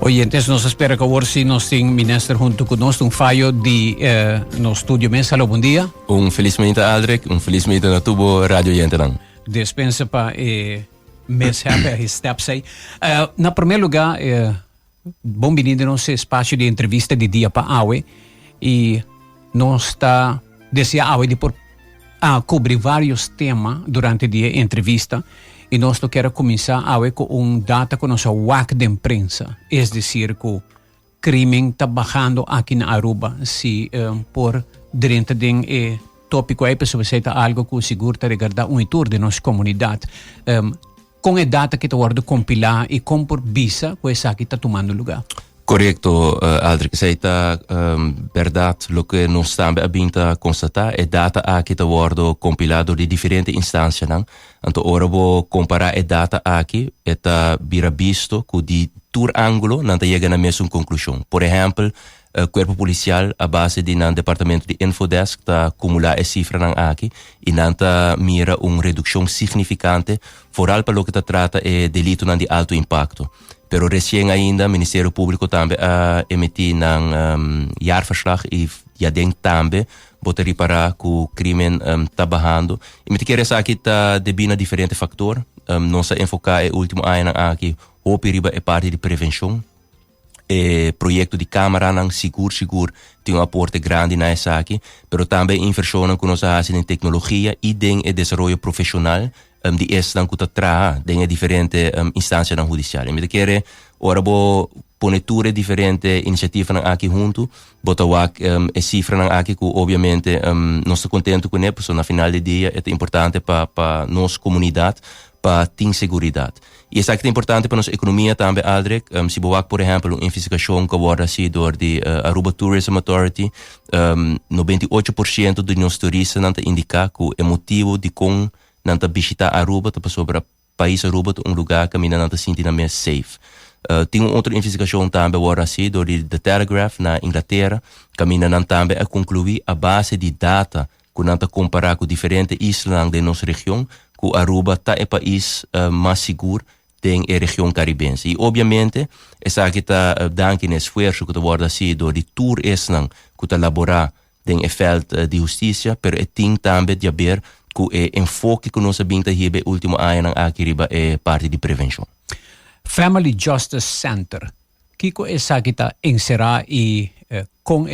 oyentes, nos espera que hoje si nos tem ministro junto conosco fallo de no estúdio mensal. Bom dia. Felizmente Aldrich, felizmente na tubo radio Yentenang. Dispensa para mensaje steps aí. Na primeiro lugar, bom vindo nesse espaço de entrevista de dia para Aue e nós está deseando de por cobrir vários temas durante a dia entrevista. E nós queremos começar com data com nossa WAC de imprensa. É dizer, que o crime está bajando aqui na Aruba. Se por dentro de tópico aí, pessoa está algo que o seguro está regardando um tour de nossa comunidade. Com a data que está guardando compilar e com por visa, que essa aqui está tomando lugar. Correcto, Aldrich. Sei tá verdade, lo que nós também abinta constatar é data aqui está guardando compilado de diferentes instâncias, não? Então, ora vou comparar a data aqui, está vira visto que de tour ângulo não está chegando a mesma conclusão. Por exemplo, o corpo policial a base de nan departamento de Infodesk está acumular a cifra nan aqui e não está mira redução significante, foral para lo que está trata é delito nan de alto impacto. Pero recém ainda, o Ministério Público também emitiu um jaarverslag e já tem também botar reparar que o crime está bajando. E me querer aqui está debina diferentes fatores. Nós enfocar o último ano aqui, o perigo é parte de prevenção. O projeto de câmara não seguro tem um aporte grande nessa aqui, pero também inversão que nós fazemos em tecnologia e em desenvolvimento profissional. De esta que está em diferentes instâncias judiciais. Me quer ora vou pôr tudo diferentes iniciativas aqui junto, botar a cifra aqui que obviamente não estou contente com ele, porque no final do dia é importante para nossa comunidade, para ter segurança. E isso é importante para nossa economia também, Aldrich. Se boak, por exemplo, uma investigação que agora se do Aruba Tourism Authority, 98% dos nossos turistas não indica que é motivo de com nanta visitar Aruba, tá sobre o país Aruba, lugar que a mina nanta sente na mais safe. Tem outra investigação também agora assim, do The Telegraph na Inglaterra, que a mina nanta também a concluir a base de data que nanta comparar com diferentes islas da nossa região, que Aruba tá é país mais seguro tem a região caribense. E obviamente, essa aqui tá dando um esforço que agora assim, do de tour esnan que tá elaborar tem a feld de justiça, pero tem também de haver que o enfoque que nós sabemos que o último ano aqui é parte de prevenção. Family Justice Center, Kiko essa que está encerrada e com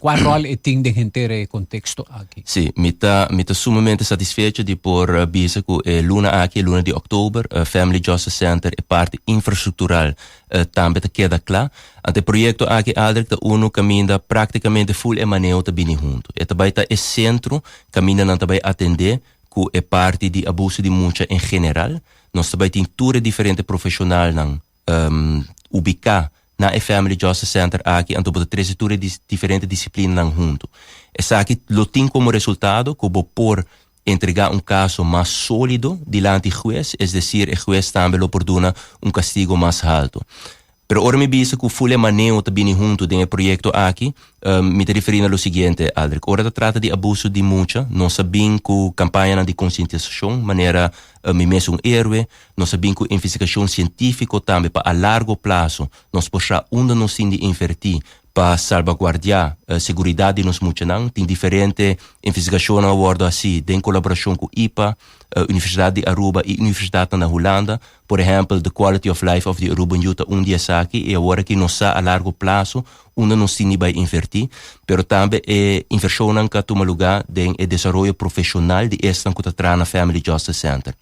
qual rol tem de gente contexto aqui? Sim, me tá sumamente satisfeito de por bisa que luna de outubro, Family Justice Center é parte infraestrutural também queda claro. Ante projeto aqui Aldrich tá caminha praticamente full e manejo tá bem junto. E também tá é centro caminha não também atender que é parte de abuso de mucha em geral. Nós também tem tudo diferente profissional não ubicar na Family Justice Center aqui, então por três diferentes disciplinas junto. Essa aqui lo tem como resultado que vou por entregar caso mais sólido diante do juiz, é decir, o juiz também lo perdona castigo mais alto. Pero ora me bisa que o full manejo também junto do projeto aqui, me referindo ao seguinte, Aldrich. Ora trata de abuso de mucha, nós sabemos que a campanha de conscientização, maneira me mesmo héroe, nós sabemos que a investigação científica também, para a largo prazo, nós podemos onde nós temos de invertir para salvaguardar a segurança de nós muitos não. Tem diferentes investigações agora assim, em colaboração com IPA, Universidade de Aruba e Universidade na Holanda. Por exemplo, the quality of life of the Aruban youth dia aqui e agora que nós a largo prazo onde nós temos de invertir, pero também é inversão que toma lugar em desenvolvimento profissional de esta que está na Family Justice Center.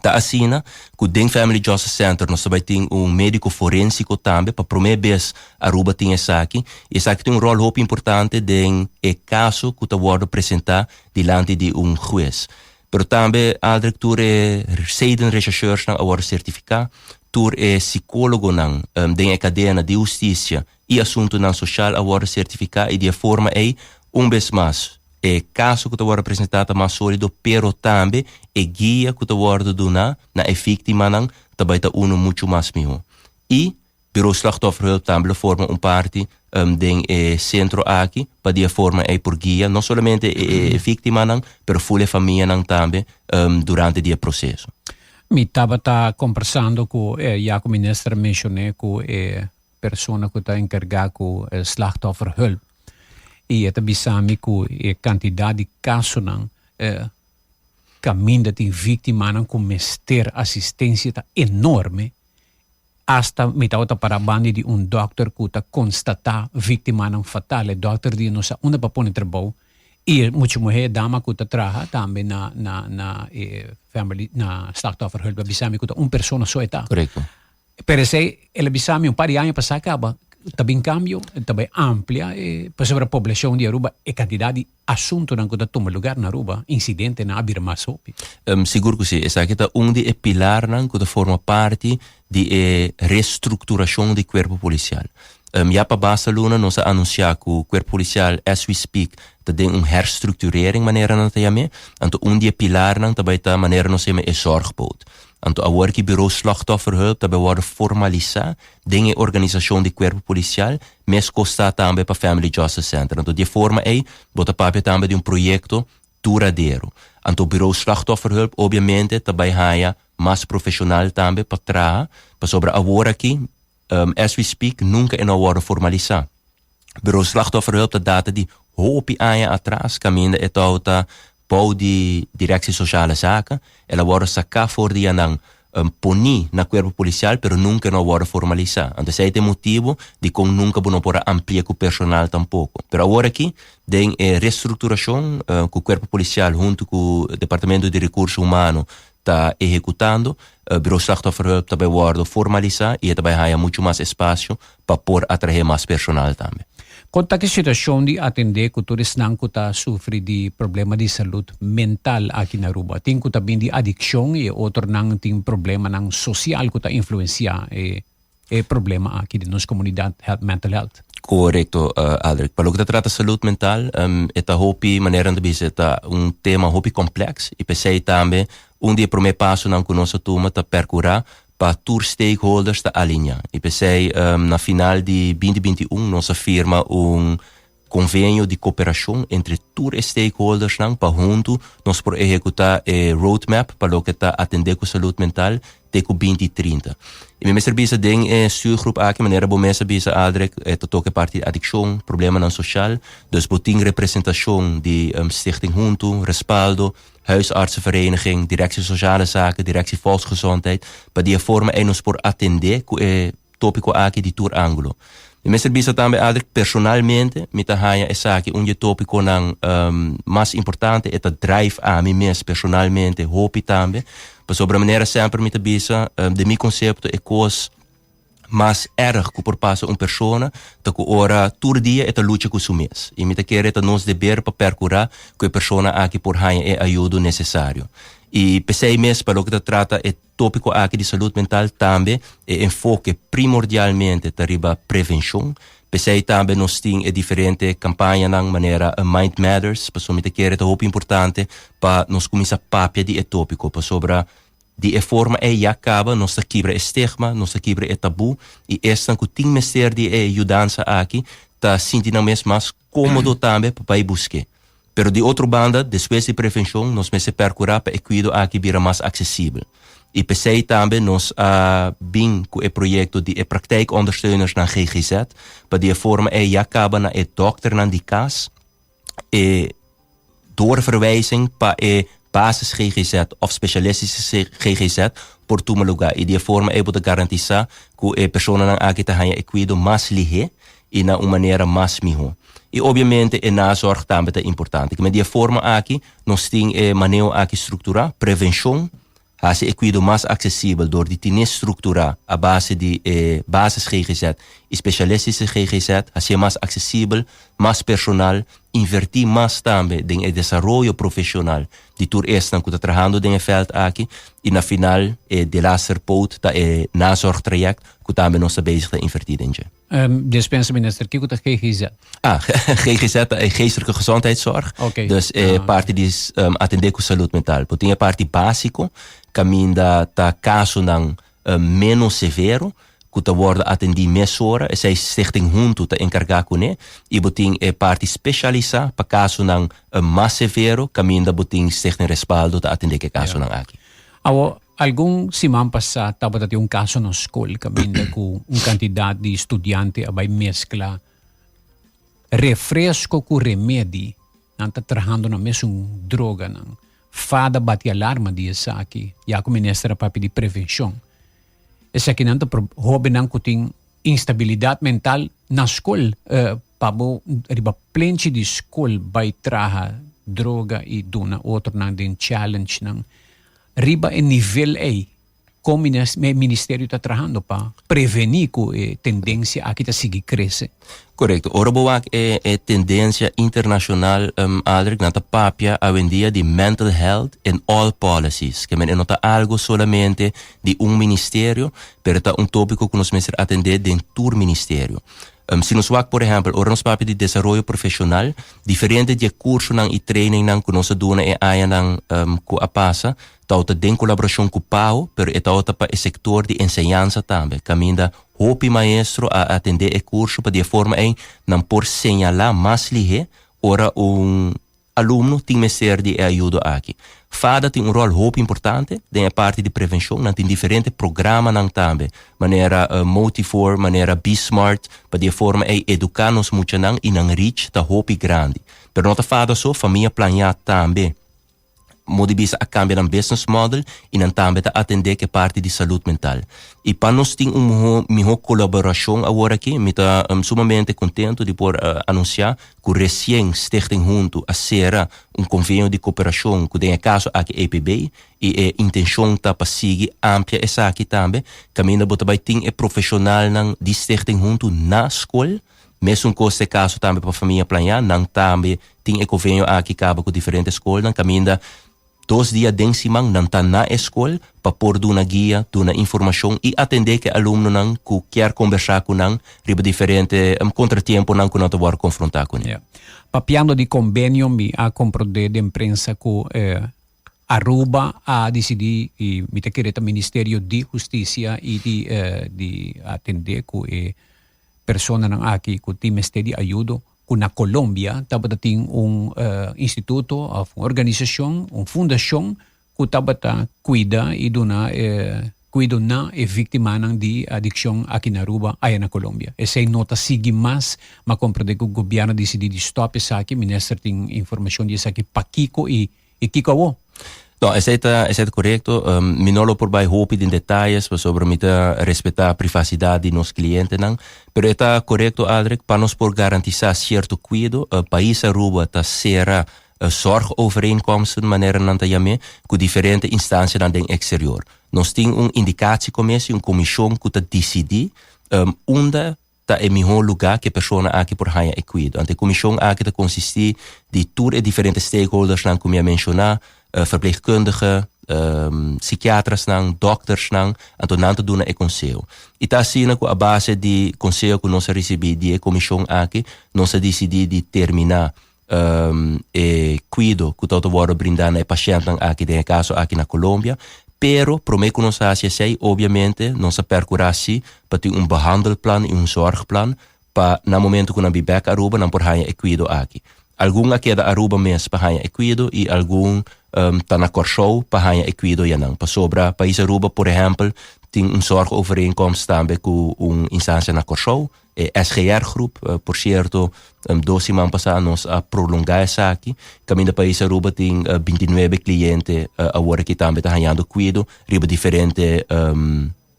Tá assim, que dentro do Family Justice Center nós também temos médico forensico também, para a primeira vez Aruba tem essa aqui. E essa aqui tem rol muito importante em caso que está sendo apresentado diante de juiz. Pero também, Aldrich, tu é rechercheurs agora certificado, tu é psicólogo da cadeia de justiça e assunto social agora certificado e de forma aí, vez mais, caso que está sendo apresentado mais sólido, pero também guia que está sendo dado na vítima também está muito mais melhor. E Bureau Slachtofferhulp também forma parte do centro aqui, para de forma por guia, não somente a vítima, mas a família também durante o processo. Mi estaba conversando con ya con minister mencioné con persona que está encargada con slachtofferhulp. Y het bisami ku quantidad de casos nan camin dat die victima nan com mester assistência ta enorme hasta mitauta para bandi di un dokter ku ta constata victima nan fatale dokter di no sa una papone trebou e mucho mulher dama ku ta traha tambe na family na slachtofferhulp bisami ku ta un persona so eta. Correcto. Per se ele bisami un par de anos para acaba também cambio, também amplia para a população de Aruba e quantidade de assunto que toma lugar na Aruba, incidente na Abirma Sopi. Seguro que sim. Essa aqui é um de pilar que forma parte de reestruturação do corpo policial. Já para Barcelona nós anunciar que o corpo policial, as we speak, tem herstructurering maneira não temame, então de pilar também tá maneira não se me zorgboot. Anto a work bureau slachtofferhulp daarbij worden formalisar dingen organisatie de corpo policial mes costa também para Family Justice Center. Anto de forma bota papel também de proyecto duradouro. Anto bureau slachtofferhulp obviamente daarbij haya mais profissional também para trabalhar para sobre a work aqui as we speak nunca en worden formalisar. Bureau slachtofferhulp dat data die hoop aia atrás caminda etauta bouw die directie sociale zaken. Ela worden sacar voor die aan poni na corpo policial, pero nunca no worden formalizar. Então esse é o motivo de como nunca não pode ampliar com o personal tampouco. Pero agora aqui tem reestruturação com o corpo policial junto com o departamento de recursos humanos está executando. O bureau slachtofferhulp também wordt formalizar e também há muito mais espaço para por atrair mais personal também. Conta que situação de atender que todos não que sofre de problema de saúde mental aqui na Aruba. Tem que também de adicção e outro não tem problema não social que influencia problema aqui de nossa comunidade mental health. Correcto, Aldrich. Para o que trata de saúde mental, é hopi maneira de dizer tema hopi complexo e pensei também dia primeiro passo não que nossa turma tá percurar para todos os stakeholders te alinhar. E pensei, na final de 2021, nós firma convênio de cooperação entre todos os stakeholders para junto nós por executar roadmap para o que está atender com saúde mental até 2030. E meu serviço tem stuurgroep aqui, maneira bom meu serviço Aldrich, toque parte de adicção, problema não social, dus boting representação de stichting junto, respaldo, huisartsenvereniging, directie sociale zaken, directie volksgezondheid, para die forma nos por atender com tópico aqui de tour ângulo. E meu serviço também Aldrich personalmente, me tahaya essa aqui tópico não mais importante é drive a mim mesmo personalmente, hope também, para sobre a maneira sempre me tabisa de meu conceito é coisa mais erg que por passa persona, que ora todo dia é a luta com o mês. E me quer é nos dever para percurar que a persona aqui por haya é ajuda necessário. E pensei mesmo para o que trata é tópico aqui de saúde mental também é enfoque primordialmente para prevenção. Pensei também nós tem diferente campanha na maneira Mind Matters, para me quer é muito importante para nós começar a papia de tópico para sobre de forma já acaba, nós quebra estigma, nós quebra tabu, e esta que tem mestre de ajudança aqui, está sentindo mesmo mais cômodo também para ir buscar. Pero de outra banda, depois de prevenção, nós me percurar para cuidar aqui vira mais acessível. E pensei também nós bem com o projeto de praktijkondersteuners na GGZ, para de forma já acaba na dokter na die kaas, doorverwijzing para basis GGZ of specialistische GGZ por toma lugar. E de forma é para garantizar que a pessoa não aqui está ganhando cuidado mais ligeiro e na uma maneira mais melhor. E obviamente a nazorg também é importante. Mas de forma aqui nós temos maneira aqui estruturar prevenção, se cuidado mais acessível door de tine estruturar a base de basis GGZ e specialistische GGZ, se mais acessível, mais personal, invertir mais também em desenvolvimento profissional de tur esta que está trabalhando em veld aqui e na final de laatste poot da nazorg traject que também nós bezig te invertir in. Dispensa minister, que é GGZ? GGZ é geestelijke gezondheidszorg. Okay. Dus parte de atender com saúde mental. Tem a parte básico, caminho da caso não menos severo, que está worden atendido mais horas, essa stichting junto está encarregada com ele, e botin parte especializada para caso não mais severo, caminho da botin stichting respaldo está atender que caso não aqui. algum semana passada estava um caso na escola com quantidade de estudantes a mescla refresco com remédio, não está trabalhando na mesma droga, não. Fada bate alarma disso aqui, já com o Ministério de Prevenção. Esse aqui não está houve não tem instabilidade mental na escola, pabo riba plenty de escola vai trabalhar droga e dona outro não den challenge não. Riba em nível A, como o Ministério está trabalhando para prevenir que a tendência aqui está seguir crescer. Correto. Ora é tendência internacional Aldrich na papia hoje em dia de mental health in all policies. Que não está algo solamente de ministério, pero está tópico que nós vamos atender dentro do ministério. Se nós vamos, por exemplo, ora nós papia de desenvolvimento profissional, diferente de curso e training que nós dona e aí que a passa, está em colaboração com o PAO, pero está para o setor de ensinança também. Caminha hopi maestro a atender o curso para de forma em não por señalar mais lige ora aluno tem ser de ajuda aqui. Fada tem rol hopi importante da parte de prevenção, não tem diferentes programas não também, maneira Motifor, maneira Be Smart, para de forma em educar nos muito não e não reach da hopi grande. Pero nota fada só família planear também. Modibisa a cambiar no business model e não também a atender que parte de saúde mental. E para nós ter melhor colaboração agora aqui, me está sumamente contente de por anunciar que o recém Stichting junto a será convênio de cooperação que tem caso aqui EPB e a intenção está para seguir amplia essa aqui também, caminho bota vai ter profissional de Stichting junto na escola. Mesmo com esse caso também para a família planear, não também tem convênio aqui acaba com diferentes escolas, caminho 2 dias de semana não está na escola para pôr uma guia, uma informação e atender que aluno não que quer conversar com não riba diferente contratempo não que não vai confrontar com ele. Yeah. Papiando de convênio me a comproder de imprensa com Aruba a decidir e me te querer Ministério de Justiça e de atender com persona não aqui que tem de ajuda. Na Colômbia, estava tem instituto, uma organização, uma fundação que estava cuida e cuida na vítima de adicção aqui na Aruba, aí na Colômbia. Essa nota sigue mais, mas compreende que o governo decidiu stop isso aqui, o ministro tem informação disso aqui para Kiko e Kiko. Não, isso é correto. Minolo por vai hope em detalhes sobre respeitar a privacidade dos clientes, não. Pero está correto, Aldrich, para nós por garantizar certo cuidado, o país Aruba está será zorgovereenkomsten, maneira não também, com diferentes instâncias no exterior. Nós temos indicatie commissie, comissão que está decidir onde está o melhor lugar que a pessoa aqui por ganhar e cuidado. A comissão aqui está consistir de todos os diferentes stakeholders, como eu mencionar, verpleegkundigen, psiquiatras, dokters, en dan te doen een conselho. E está assim que a base de conselho que nós recebemos de comissão aqui, nós decidimos de terminar e cuido que todo vora brindar a paciente aqui, tem caso aqui na Colômbia, pero prometo que nós assim, obviamente, nós percurasi para ter behandelplan e zorgplan para no momento que nós vamos a Aruba, não por ganhar cuido aqui. Algum aqui da Aruba mesmo para ganhar cuido e algum tá na Corsou para ganhar cuido já não. Para sobra país Aruba, por exemplo, tem zorgovereenkomst também com instância na Corsou, SGR Group, por certo, 2 semanas passadas nós a prolongar essa aqui. Caminho da país Aruba tem 29 clientes agora que também está ganhando cuido, riba diferente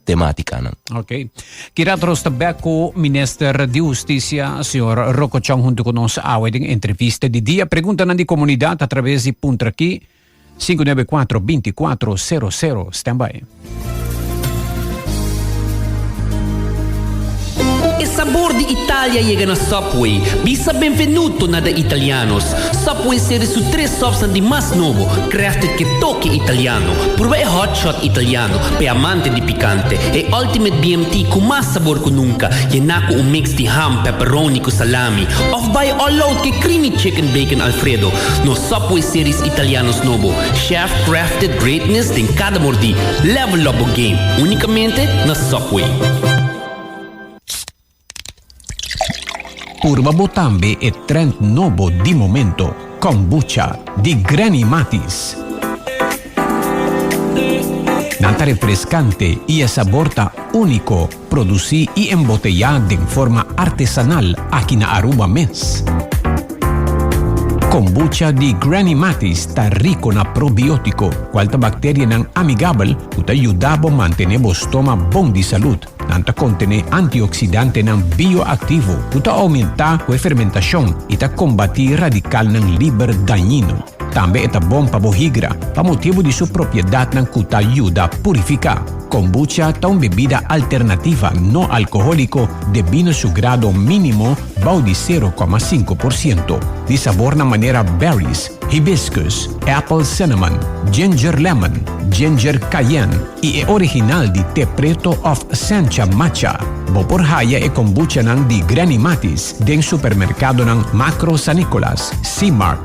temática. Não? Ok. Queríamos também com o Ministro de Justiça, senhor Rocco Chang, junto com nós, a entrevista de dia. Pergunta na comunidade através de Punta aqui, 594-2400. Stand by. Il sabor di Italia llega na Subway. Bisa benvenuto na da italianos. Subway serie su 3 sops di mas novo, crafted che tocchi italiano. Prueba hot shot italiano, per amante di picante. E ultimate BMT con mas sabor che nunca. Llena con un mix di ham, pepperoni con salami. Of by all out che creamy chicken bacon alfredo. No Subway series italianos novo. Chef crafted greatness din cada mordi. Level up o game. Unicamente na Subway. Urba Botambe e trend novo di momento, kombucha di Granny Matis. Na Nanta refrescante y el sabor ta único, producido y embotellado de forma artesanal aquí na Aruba mes. Kombucha di Granny Matis está rico na probiótico, cualta bacteria nan amigable, que ayuda a mantener o estómago bom de salud. Nanta contene antioxidante nan bioactivo, que aumenta a fermentación y ta combatir radical nan liber dañino. Também é bom para a barriga, para motivo de sua propriedade que ajuda a purificar. Kombucha é uma bebida alternativa não alcoólico devido seu grado mínimo de 0,5%. De sabor na maneira berries, hibiscus, apple cinnamon, ginger lemon, ginger cayenne e é original de té preto of Sencha matcha. Por haya e kombucha ng di Granny Matis den supermercado ng Macro San Nicolas, C-Mart,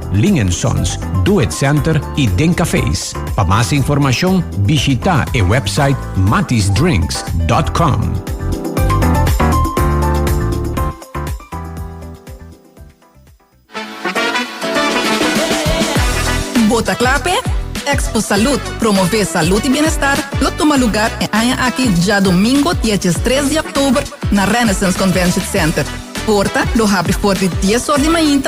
Sons, Do It Center e den cafés. Para mais informação, visita o website matisdrinks.com. Bota clape? Expo Salud, promover salud e bem-estar, lo toma lugar aqui já domingo, dia 3 de outubro, na Renaissance Convention Center. Porta lo abre por de 10 horas de manhã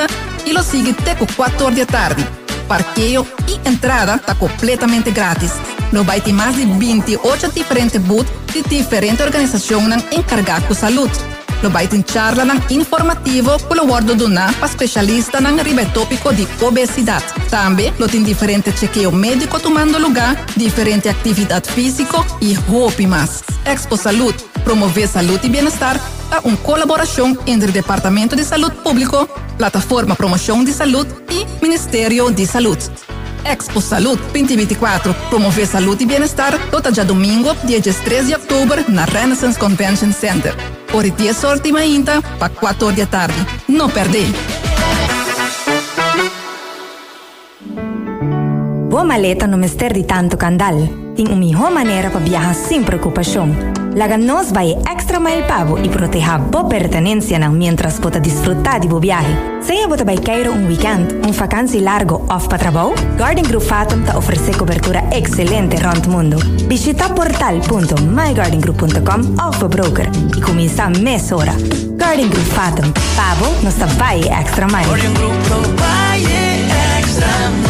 e lo sigue até 4 horas da tarde. Parqueio e entrada está completamente grátis. Lo vai ter mais de 28 diferentes booths de diferentes organizações encarregadas com saúde. Lo vai ter charla informativo pelo bordo do para especialista no ribetópico de obesidade. Também lo tem diferentes chequeio médico tomando lugar, diferente atividade física e roupa mais. Expo Salud, promover saúde e bem-estar, é uma colaboração entre o Departamento de Saúde Público, Plataforma Promoção de Saúde e Ministério de Saúde. Expo Salud 2024, promover saúde e bem-estar, todo dia domingo, dia 13 de outubro, na Renaissance Convention Center. Por 10 horas de manhã para 4 horas da tarde. Não perde. Boa maleta no mister de tanto candal. Tem uma melhor maneira para viajar sem preocupação. Laga nós vai extra mile pavo e proteger boa pertenência mientras pode desfrutar de boa viagem. Se você vai querer weekend, vacância largo off para trabalho, Garden Group Fathom te oferece cobertura excelente rond o mundo. Visita portal.mygardengroup.com of a broker e começa mês hora. Garden Group Fathom, pavo nos vai extra mile. Garden Group vai extra mile.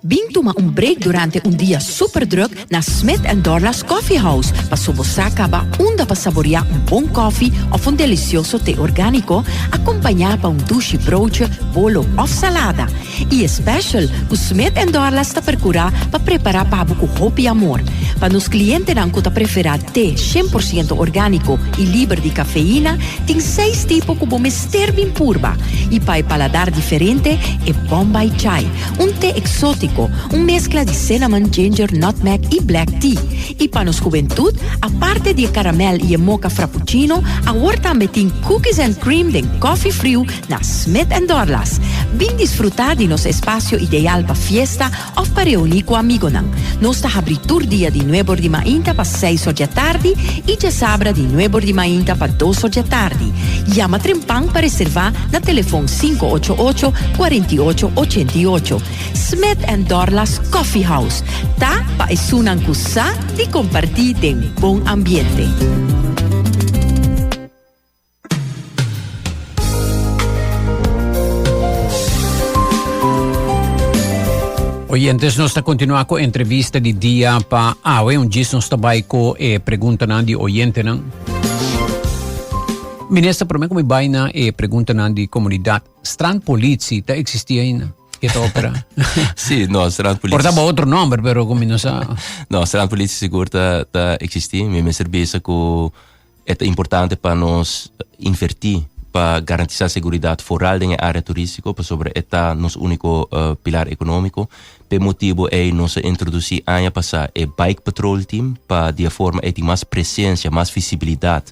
Bing toma break durante dia super druk na Smith & Dorla's Coffee House para sobosacaba onde para saborear bom coffee of delicioso té orgânico acompanhado para douche broodje, bolo of salada. E special, o Smith & Dorla's está percurar para preparar pavo com roupa e amor. Para nos clientes que preferem té 100% orgânico e livre de cafeína, tem 6 tipos como mister bem purba. E para paladar diferente, é Bombay Chai, té exótico, mescla de cinnamon, ginger, nutmeg e black tea. E para nos juventude, a parte de caramel e mocha frappuccino, agora também tem cookies and cream de coffee frio na Smith & Dorla's. Bem desfrutar de nosso espaço ideal para fiesta ou para reunir com amigos. Nós está abrindo dia de 9 de manhã para 6 horas da tarde e de sábado de 9 de manhã para 2 horas da tarde. Llama Trempang para reservar na telefone 588-4888. Smith & Dorla's Coffee House. Tá para esunan kusa de compartir de bom ambiente. Oyentes, nós está continuando com a entrevista de dia para dia nós está vai com pergunta de oyente não. Ministra, para mim como vai na pergunta de comunidade, strand polícia está existia ainda? Esta ópera. Sì, no, strand polícia. Portava outro nome, pero como não sabe. No, strand polícia seguro está existir, me certeza que é importante para nós invertir para garantir a segurança foral na área turística, para sobre esta nosso único pilar econômico. Por motivo é nós introduzir ano passado o bike patrol team para de forma ter mais presença, mais visibilidade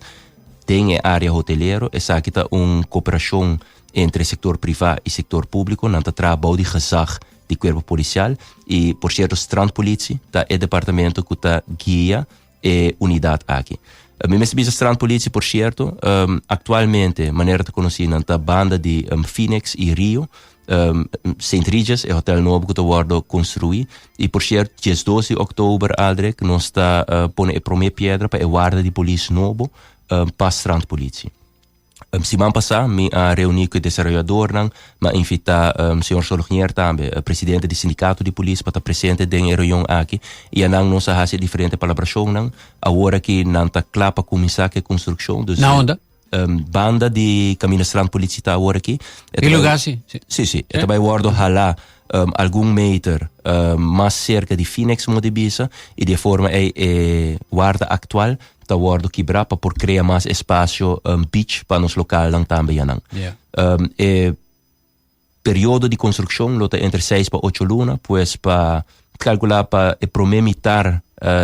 na área hoteleira. Essa aqui está uma cooperação entre setor privado e setor público, na trabalho de gezag de corpo policial e por certo strandpolitie, tá é departamento que tá guia e unidade aqui. Mesmo strandpolitie, por certo, atualmente maneira de conhecer na banda de Phoenix e Rio, St. Regis, o hotel novo que está worden construído. E por certo, dia 12 de outubro, Aldrich, nós está pondo a primeira pedra para a guarda de polícia novo para a strand polícia. Semana passada, me reuni com o desenvolvedor, me invita o senhor Solonier também, o presidente do sindicato de polícia, para estar presente na reunião aqui. E nós fazemos diferentes colaborações. Agora que nós estamos claros para começar a construção. Na onda? Banda de caminho strand polícia está agora aqui. E lugar, sim? Sim. E também guardo lá algum meter mais cerca de Phoenix, Modibisa, e de forma guarda atual. Está guardo quebrar para por criar mais espaço beach para nos local lang também período de construção lota entre 6 para 8 lunas, pues para calcular para o primeiro mitar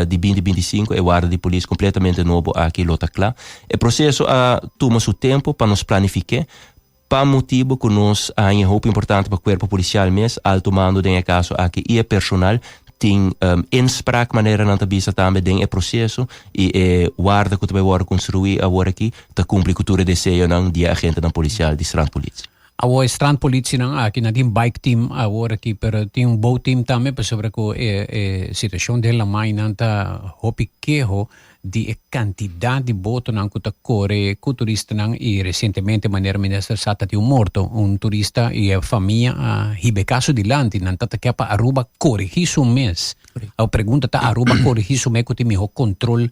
de 2025 é guarda de polícia completamente novo aqui lota claro. O processo toma seu tempo para nos planificar. Para motivo que nós há um hope importante para o corpo policial mesmo, alto mando de caso aqui e personal tem inspraak maneira na tabisa também tem processo e guarda que vai construir agora aqui tá cumpre cultura de seio não de agente da policial de strand polícia. A strand polícia não aqui na tem bike team agora aqui pero tem boat team também para sobre a situação dela mãe não tá hope quejo de quantidade de boto não que tá corre com turista não e recentemente maneira ministra sata de morto turista e a família hibe caso de lante não tá que para Aruba corrigir um mês a pergunta tá Aruba corrigir um mês que tem melhor controle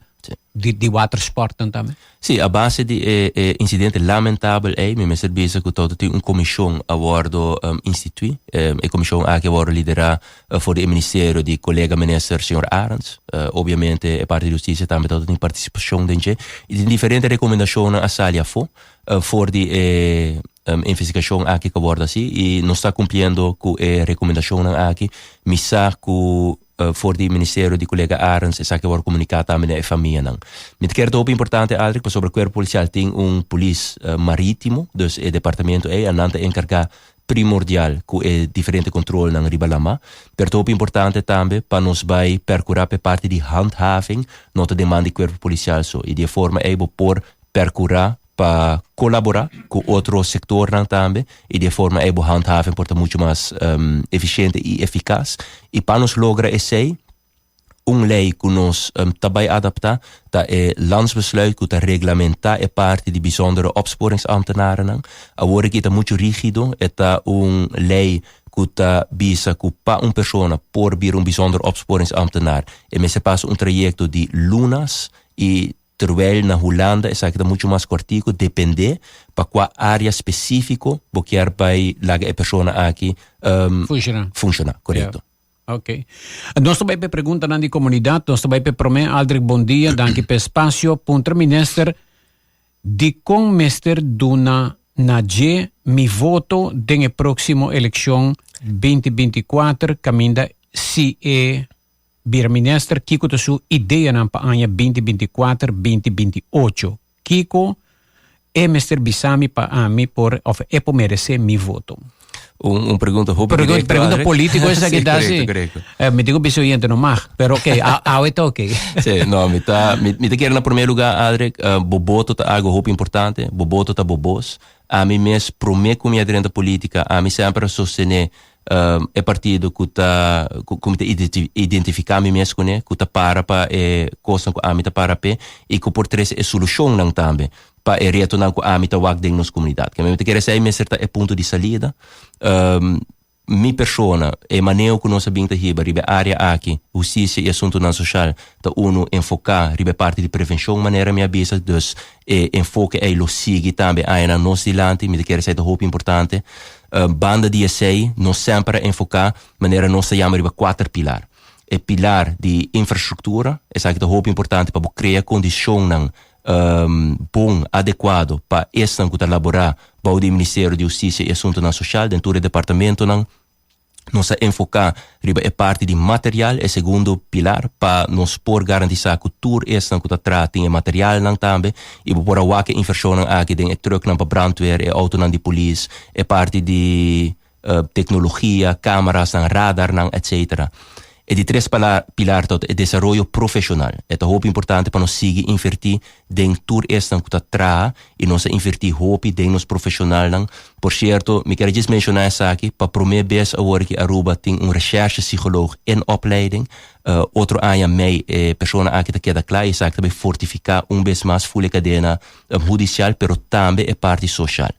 de watersport também? Sim, a base de incidente lamentável me serviço que todo tem comissão a bordo instituir a comissão que a liderar for o ministério de colega minister senhor Arends obviamente a parte de justiça também todo tem participação dentro e tem diferentes recomendações a salia for de investigação aqui que aborda assim e não está cumprindo com a recomendação aqui missa com for di Ministério de colega Arends e sa que war comunicar também a família não. Me quer top importante Aldrich sobre o corpo policial tem polícia marítimo, dus o departamento ananta encargar primordial com o diferente controle na ribalama. Per top importante também para nos vai percurar per parte de handhaving, nota demanda do corpo policial so e de forma por percurar para colaborar com outro setor também e de forma handhaving porta muito mais eficiente e eficaz e para nos lograr esse lei que nós também adaptar tá landsbesluit que tá regulamentar a parte de bijzondere opsporingsambtenaren agora que tá muito rígido tá lei que tá bisa que para persona por vir bijzonder opsporingsambtenaar e me se passa trajecto de lunas e terwijl na Holanda is eigenlijk muito mais cortico, depende para qual área específico porque vai laga a persona aqui funciona, correto. Yeah. Ok. Nós também pergunta na comunidade, nós também promet Aldrich bom dia, danke per espaço, punter minister, de com mester duna na je mi voto den próximo eleição 2024, caminda se minister Kiko te su ideia na paanya 2024-2028. Kiko Mr. Bisami pa ami por of epo merece mi voto. Pergunta político essa que dá assim. Me digo bisoyente no mar, pero ok, está ok. Sim, não, me te quero na primeiro lugar, Aldrich, boboto tá algo muito importante, boboto tá bobos. A mim mesmo prometo com minha direita política, a mim sempre sostener é partido que está identificar me mesmo com que está para coisa que a mim está para e que por três é solução não também para retornar com a mim está wag dentro nossa comunidade que a mim quer dizer mesmo é ponto de saída minha persona é maneira que nós sabemos que a área aqui justiça e assunto não social tá enfocar a parte de prevenção maneira minha bisa dus enfoque lo sigue também aí na nossa dilante me quer dizer é muito importante banda de essay nós sempre enfocar maneira nós chamamos de 4 pilar o pilar de infraestrutura é muito importante para criar condições bom, adequado para esta que elaborar para o Ministério de Justiça e Assunto Social dentro do departamento nós enfocar a parte de material é segundo pilar para nós por garantizar que tudo esta que trata tem material também e por a que inversão aqui tem truck para brandweer e auto de polícia é parte de tecnologia câmeras radar etc. E di tres pilar tot e desarrollo profissional. É hoop importante para nós seguir invertir den tour estan que tra e nós invertir hoop den nos profissional nang. Por certo, me quero just mencionar essa aqui para promeer best agora que Aruba tem recherche psicoloog in opleiding. Outro ano mei persona aqui que da claro exact também fortificar bes mais full cadena judicial, pero também é parte social.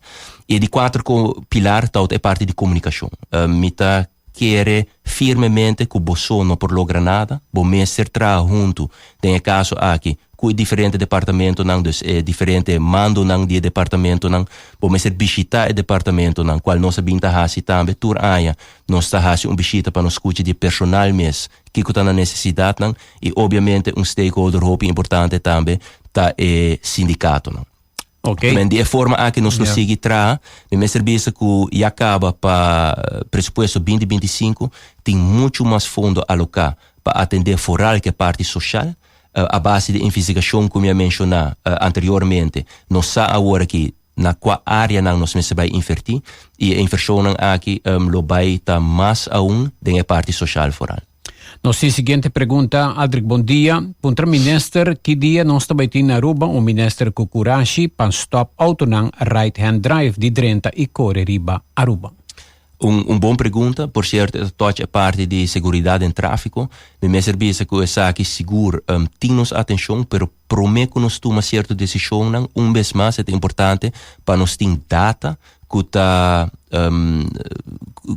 E di quatro pilar tot é parte de comunicação. Mita querer firmemente que você não por lograr nada, o mestre trabalha junto, tem caso aqui, com diferente departamento não, dus diferente mando não de departamento não, o mestre visitar o departamento não, qual nós binta hasi também, tur aia, nós tá hasi visita para nos escutar de personal mes, que tá na necessidade não, e obviamente stakeholder hope importante também, tá sindicato não. Okay. Men de forma que nós nos seguir tra, me serviço que já acaba para presupuesto 2025 tem muito mais fundo alocar para atender foral que é parte social, a base de investigação como eu mencionei anteriormente, nós sabemos agora que na qual área nós vai invertir e a inversão aqui lo vai estar mais da parte social foral. Nossa seguinte pergunta, Aldrich, bom dia. Contra minister, que dia nós também temos na Aruba minister Kukurashi para stop auto ng right-hand drive de Drenta e corre riba Aruba? Bom pergunta, por certo, é parte de segurança em tráfico. Me serviço que essa aqui seguro temos atenção, pero prometo que nós tomamos certa decisão, vez mais é importante para nós ter data que está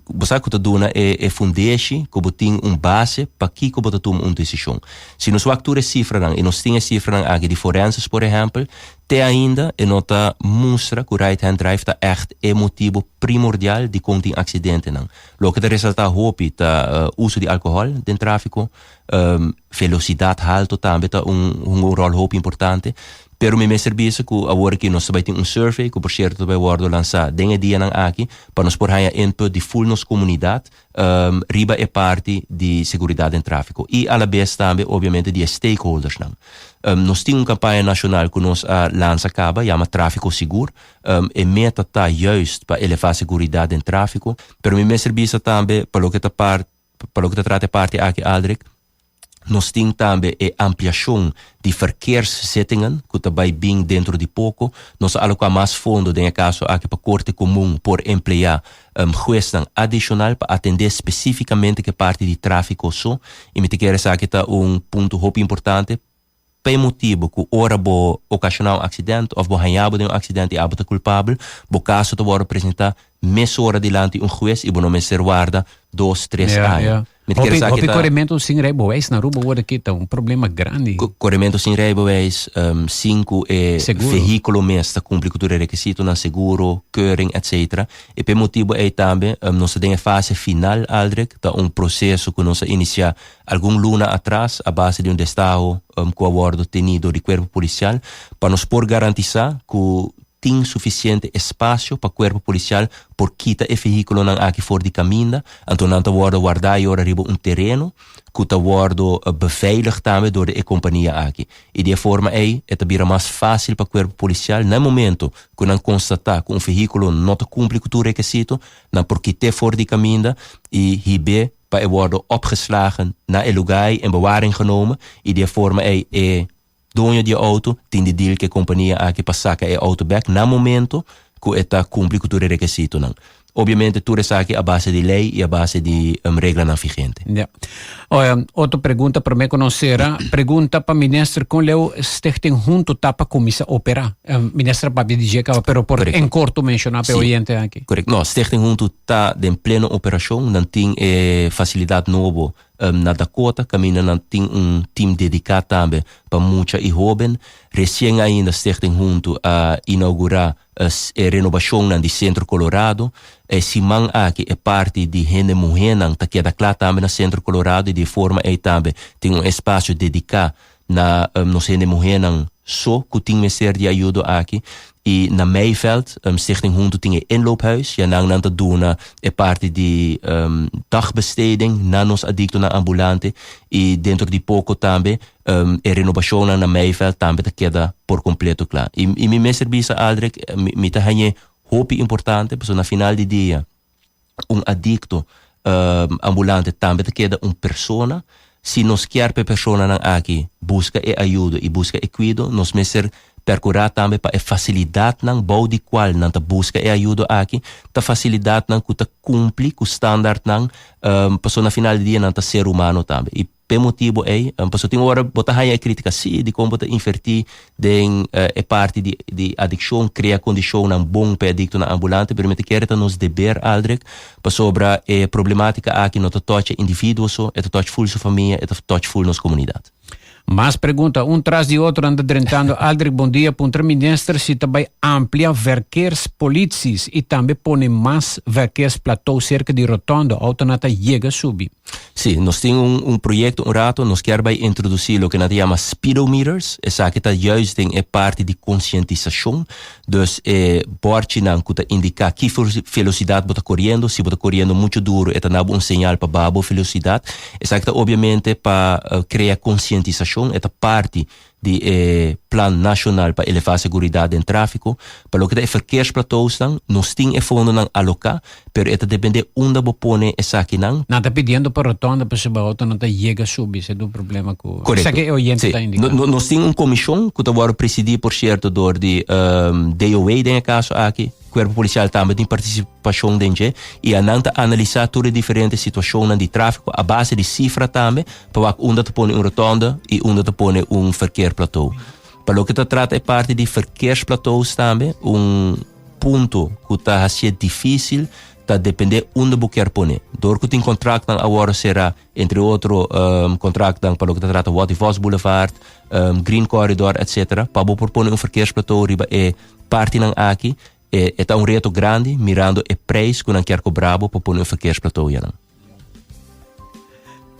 você que está dando é fundeixe que tem base para que você tome uma decisão. Se nós factura cifra e nós temos cifra aqui de forenses, por exemplo, até ainda e nota mostra que o right-hand drive está echt motivo primordial de quando tem acidente. Lo que resulta hopi tá uso de álcool dentro tráfico, velocidade alta também está rol hopi importante. Pero me serviço que agora que nós vai ter survey que por certo vai guardo lançar dengue dia nang aqui para nós por haya input de full nos comunidade riba é parte de segurança em tráfico e a la vez também obviamente de stakeholders nang. Nós temos campanha nacional que nós lança acaba chama tráfico seguro e meta tá juist para elevar a segurança em tráfico, pero me serviço também para o que trata parte aqui Aldrich. Nós temos também a ampliação de verkeerssettingen, que também bem dentro de pouco. Nós alocamos mais fundo, em caso aqui para corte comum, por emplear questão adicional para atender especificamente que parte de tráfico só. E me quero dizer que está ponto muito importante. Por motivo que ora bo ocasionar acidente, ou bo hanhabo de acidente e abota culpável, bo caso te vou apresentar meia hora dilante juiz e bo não me ser guarda 2-3 anos. O corrimento sem rijbewijs na Aruba wordt aqui problema grande. Corrimento sem rijbewijs, 5 veículo mesmo, cumpre com o requisito na seguro, keuring, etc. E por motivo é também, nós temos a fase final, Aldrich, tá processo que nós inicia algum luna atrás, a base de destado com o acordo tenido de corpo policial, para nos por garantizar que tem suficiente espaço para o corpo policial por quitar o veículo aqui fora de caminho, então não está guardar e ora riba terreno que está beveiligd também door de companhia aqui. E de forma é também mais fácil para o corpo policial no momento que não constatar que veículo não cumpre com o requisito, não por quitar fora de caminho e ribe para worden opgeslagen naar lugar en bewaring genomen. E de forma dono de auto tem de deal que a companhia aqui para sacar a auto back na momento que está cumpre com o requisito não. Obviamente tudo isso aqui a base de lei e a base de regra não vigente. Yeah. Outra pergunta para me conhecer, pergunta para o ministro com leu stichting junto tapa comissa opera. Ministro para dizer que pero por em corto mencionar para o oyente aqui. Correto. No, stichting junto está em plena operação, não tem facilidade novo na Dakota, caminha não tem team dedicado também para muita e jovem. Recém ainda stichting junto a inaugurar a renovação de Centro Colorado. Simang aqui é parte de gente mulher que queda claro também no Centro Colorado e de forma também tem espaço dedicado na nos gente mulher só que tem que ser de ajuda aqui. E na Meiveld, Stichting Junto tem inloophuis. Ja, não te doen é parte de dagbesteding na nos adicto na ambulante. E dentro de pouco também a renovação na Meiveld também te queda por completo claro. E me serviço Aldrich, me te hanhe hoop importante, porque na final de dia adicto ambulante também te queda persona. Se nos quer persona nang aqui busca ajuda e busca cuido, nos meser percurar também para a facilidade nang bau de qual nang ta busca ajuda aqui, ta facilidade nang kuta cumpre com o standard nang pessoa final do dia nang ta ser humano também. E pe motivo pessoa tem hora botar a crítica sim de como botar invertir den parte de adicção, criar condição nang bom pe adicto na ambulante, permite que era nos deber aldrek para sobre a problemática aqui no toque indivíduo so, é toque full sua família, é toque full nos comunidade. Mas pergunta, tras de outro anda drentando. Aldrich, bom dia. Punter minister, se também amplia verkeerspolities e também põe mais verkeersplatô cerca de rotonda, autonata chega subir. Sim, nós temos projeto, rato, nós queremos introduzir o que nós chamamos speedometers. Essa que está juist é parte de conscientização. Dus, bordje não que indica que velocidade você está correndo, se você está correndo muito duro, é um sinal para babo velocidade. Essa que está obviamente para criar conscientização. Esta parte de Plan Nacional para elevar a segurança em tráfego, para o que é verkeersplatôs, nós temos fundo não alocar, pero esta depende onde você põe essa aqui não. Não está pedindo para rotonda para se auto não está chega a subir, esse é o problema com. Correto. Essa que é o gente está indicando. Nós temos comissão que está presidir por certo do de DOA em caso aqui. Corpo policial também tem participação dentro e a nanta analisar todas as diferentes situações de tráfego a base de cifra também para onde te põe rotonda e onde te põe verkeersplatô. Para o que te trata é parte de verkeersplatôs também ponto que está a ser difícil está depender onde você quer pôr. Door que tem contrato agora será entre outro contrato para o que te trata Water Vos Boulevard, Green Corridor, etc. Para você propor verkeersplatô riba é parte não aqui. É um reto grande, mirando o preço que não quer cobrar para pôr verkeersplatô.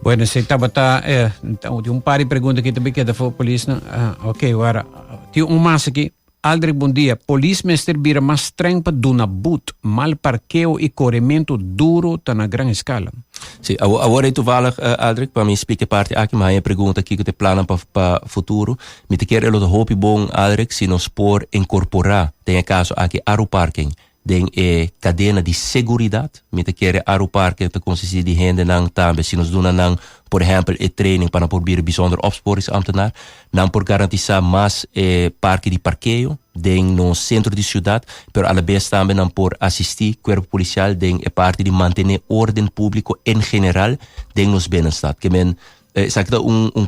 Bueno, se estava tem par de perguntas que também queda para a polícia. Ok, agora tem mais aqui. Aldrich, bom dia. Polismester vira mais streng para dar boot, mal parqueo e corrimento duro tá na grande escala. Sim, agora é toevallig, Aldrich, para me explicar parte aqui, mas a pergunta aqui que te plana para o futuro. Me te quero o hope bom, Aldrich, se nós por incorporar, tem caso aqui, aeroparking, den cadena de seguridade. Me te quero aeroparking, te consiste de gente não também, se nós doen não, por exemplo, training para probeer bijzonder opsporingsambtenaar, não por garantizar mais parque de parqueio den no centro de cidade, pero a la vez também não por assistir corpo policial den parte de manter ordem público em geral den nos binnenstad. Que men sakta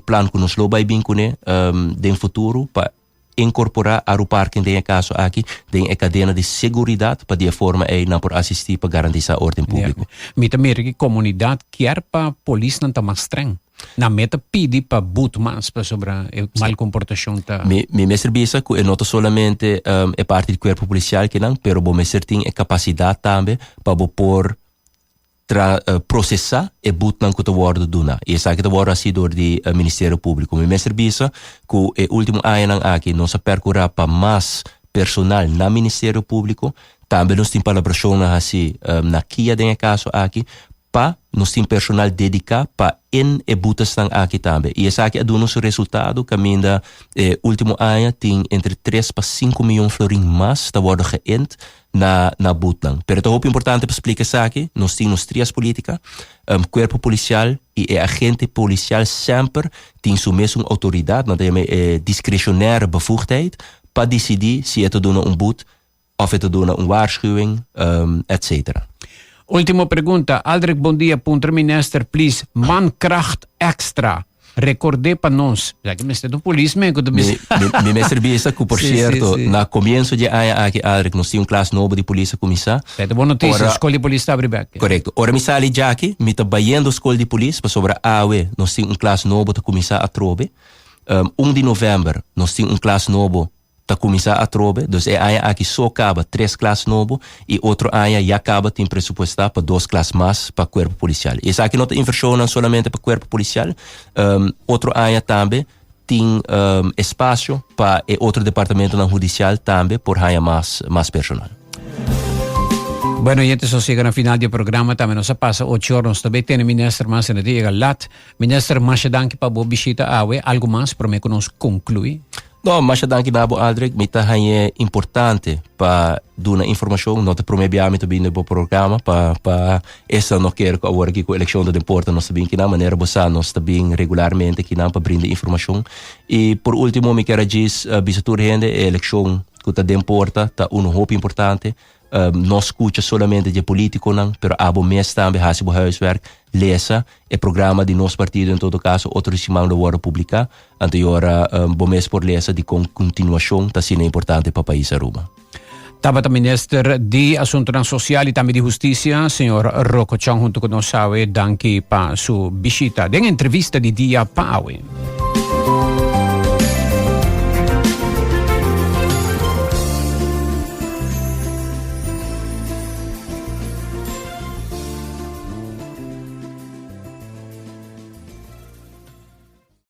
plan que nos lobai bem com den futuro para incorporar aeroparking den caso aqui den cadena de seguridade para de forma não por assistir para garantir a ordem público. Me também que comunidade quer para polícia não tá mais streng. Na meta pedir para boot mais para sobre mal comportação tá. Me serviço que não somente é parte do corpo policial que não, pero bom mestre tem capacidade também para por processar e boot não que worden doen. E essa que wordt assim door die Ministério Público. Me serviço que o último ano aqui não se percorrer para mais personal na Ministério Público, também nós temos colaboração assim na Kia den caso aqui. Pa nós temos personal dedicado para botas aqui também. E essa aqui é do nosso resultado, que ainda último ano tem entre 3 para 5 milhões de florins mais que worden geënt na boot. Pero é muito importante para explicar isso aqui. Nós temos 3 políticas, corpo policial e agente policial sempre tem sua mesma autoridade, não tem discretionaire bevoegdheid para decidir se é te doen boot of é te doen waarschuwing, etc. Última pergunta. Aldrich, bom dia. Punter minister, please. Mankracht extra. Recordei para nós. Já que me estou do policeman. Me serviço que, por certo, na começo de ano aqui, Aldrich, nós tínhamos classe nova de polícia começar. É boa notícia. A escola de polícia está abrindo. Correto. Ora, me sali já aqui, me está baiando a escola de polícia, para sobre a AUE, nós tínhamos classe nova de começar a trobe. 1 de novembro, nós tínhamos classe nova tá começar a trobe, dus aqui só acaba 3 classes novo e outro ano já acaba tem pressupostar para 2 classes mais para corpo policial. Isso aqui não tem inversão não somente para corpo policial, outro ano também tem espaço para outro departamento na judicial também por há mais personal. Bueno, gente, so chega na final do programa, também nós passa 8 horas, também tem o ministro mais na dia lat. Ministro, mais danke para boa visita awe, algo mais para me que nós concluir. No, mas dan kinabo Aldrich, mita hanye importante pa duna informação, não te promebiamento bine bo programa pa essa não quer que agora que a eleição do importa nós sabem que na maneira bossa nós também regularmente que não para brindar informação. E por último me quero dizer bisatur rende a eleição que tá de importa, tá hoop importante. Não escuta somente de político, não, pero abo mes também hasibo huiswerk, lezen, e programa de nosso partido, em todo caso, outro simão da hora pública, anteriora, bom mês por lezen, de continuação, tá sendo importante para o país Aruba. Tabata Minister de Assuntos Social e também de Justiça, senhor Rocco Chang, junto conosco, danke pa su visita. Den entrevista de dia Pauwi.